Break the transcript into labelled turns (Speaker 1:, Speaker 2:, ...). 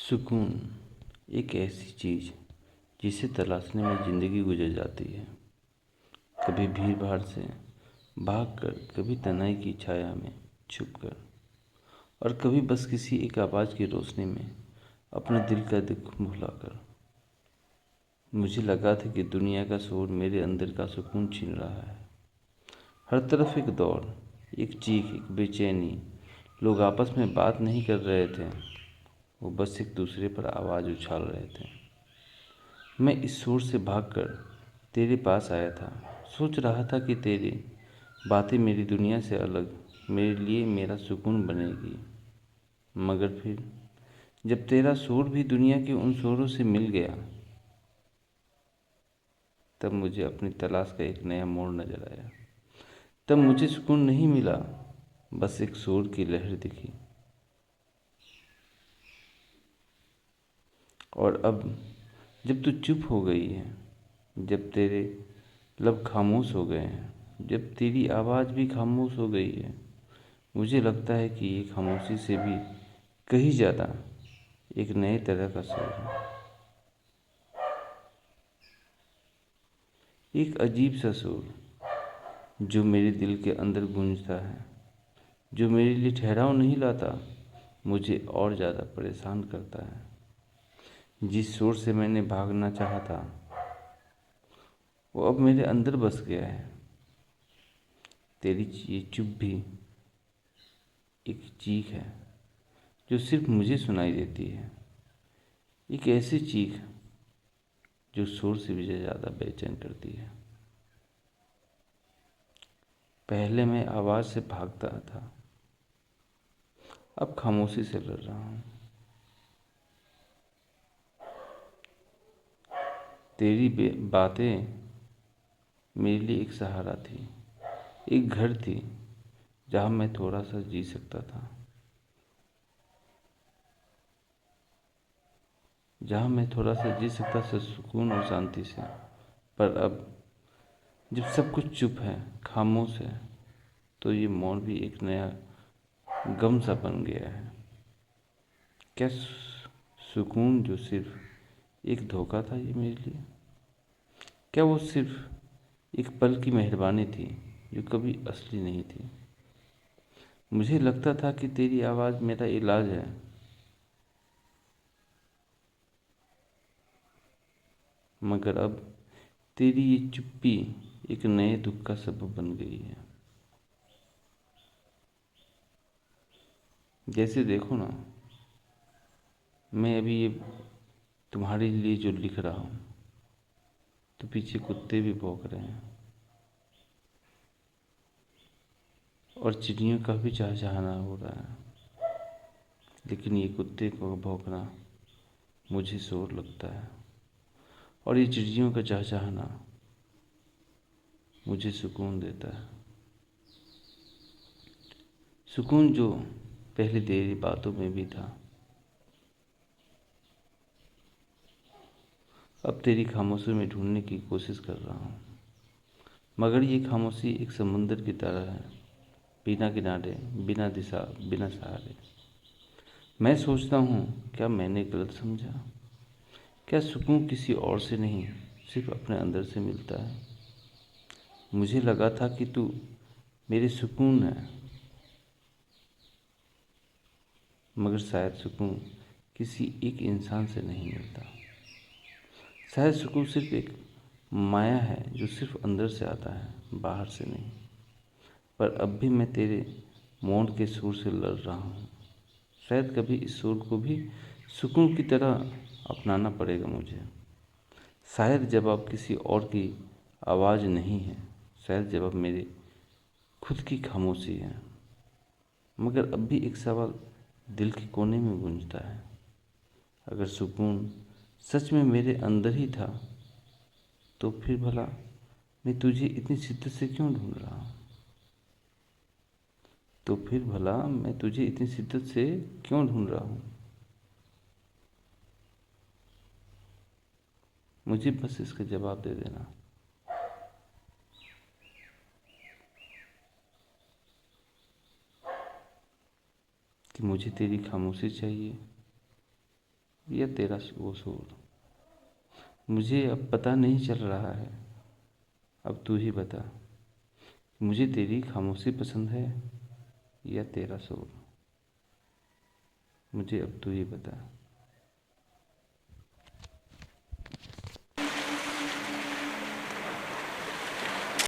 Speaker 1: सुकून एक ऐसी चीज़ जिसे तलाशने में ज़िंदगी गुजर जाती है। कभी भीड़ भाड़ से भागकर, कभी तन्हाई की छाया में छुपकर, और कभी बस किसी एक आवाज़ की रोशनी में अपने दिल का दुख भुलाकर। मुझे लगा था कि दुनिया का शोर मेरे अंदर का सुकून छीन रहा है। हर तरफ एक दौड़, एक चीख, एक बेचैनी। लोग आपस में बात नहीं कर रहे थे, वो बस एक दूसरे पर आवाज़ उछाल रहे थे। मैं इस शोर से भागकर तेरे पास आया था, सोच रहा था कि तेरी बातें मेरी दुनिया से अलग मेरे लिए मेरा सुकून बनेगी। मगर फिर जब तेरा शोर भी दुनिया के उन शोरों से मिल गया, तब मुझे अपनी तलाश का एक नया मोड़ नजर आया। तब मुझे सुकून नहीं मिला, बस एक शोर की लहर दिखी। और अब जब तू चुप हो गई है, जब तेरे लब खामोश हो गए हैं, जब तेरी आवाज़ भी खामोश हो गई है, मुझे लगता है कि ये खामोशी से भी कहीं ज़्यादा एक नए तरह का शोर है। एक अजीब सा शोर जो मेरे दिल के अंदर गूंजता है, जो मेरे लिए ठहराव नहीं लाता, मुझे और ज़्यादा परेशान करता है। जिस शोर से मैंने भागना चाहा था, वो अब मेरे अंदर बस गया है। तेरी ये चुप भी एक चीख है जो सिर्फ मुझे सुनाई देती है। एक ऐसी चीख जो शोर से भी ज़्यादा बेचैन करती है। पहले मैं आवाज़ से भागता था, अब खामोशी से लड़ रहा हूँ। तेरी बातें मेरे लिए एक सहारा थी, एक घर थी जहाँ मैं थोड़ा सा जी सकता था, जहाँ मैं थोड़ा सा जी सकता था सुकून और शांति से। पर अब जब सब कुछ चुप है, खामोश है, तो ये मौन भी एक नया गम सा बन गया है। क्या सुकून जो सिर्फ एक धोखा था ये मेरे लिए? क्या वो सिर्फ एक पल की मेहरबानी थी जो कभी असली नहीं थी? मुझे लगता था कि तेरी आवाज़ मेरा इलाज है, मगर अब तेरी ये चुप्पी एक नए दुख का सबब बन गई है। जैसे देखो ना, मैं अभी ये तुम्हारे लिए जो लिख रहा हूँ, तो पीछे कुत्ते भी भौंक रहे हैं और चिड़ियों का भी चहचहाना हो रहा है। लेकिन ये कुत्ते को भौंकना मुझे शोर लगता है, और ये चिड़ियों का चहचहाना मुझे सुकून देता है। सुकून जो पहले तेरी बातों में भी था, अब तेरी खामोशी में ढूंढने की कोशिश कर रहा हूँ। मगर ये खामोशी एक समुंदर की तरह है, बिना किनारे, बिना दिशा, बिना सहारे। मैं सोचता हूँ, क्या मैंने गलत समझा? क्या सुकून किसी और से नहीं, सिर्फ अपने अंदर से मिलता है? मुझे लगा था कि तू मेरे सुकून है, मगर शायद सुकून किसी एक इंसान से नहीं मिलता। शायद सुकून सिर्फ एक माया है जो सिर्फ अंदर से आता है, बाहर से नहीं। पर अब भी मैं तेरे मौन के सुर से लड़ रहा हूँ। शायद कभी इस सुर को भी सुकून की तरह अपनाना पड़ेगा मुझे। शायद जब अब किसी और की आवाज़ नहीं है, शायद जब अब मेरे खुद की खामोशी है। मगर अब भी एक सवाल दिल के कोने में गूंजता है। अगर सुकून सच में मेरे अंदर ही था, तो फिर भला मैं तुझे इतनी शिद्दत से क्यों ढूंढ रहा हूँ? तो फिर भला मैं तुझे इतनी शिद्दत से क्यों ढूंढ रहा हूँ? मुझे बस इसका जवाब दे देना कि मुझे तेरी खामोशी चाहिए, या तेरा वो शोर। मुझे अब पता नहीं चल रहा है, अब तू ही बता, मुझे तेरी खामोशी पसंद है या तेरा शोर। मुझे अब तू ही बता।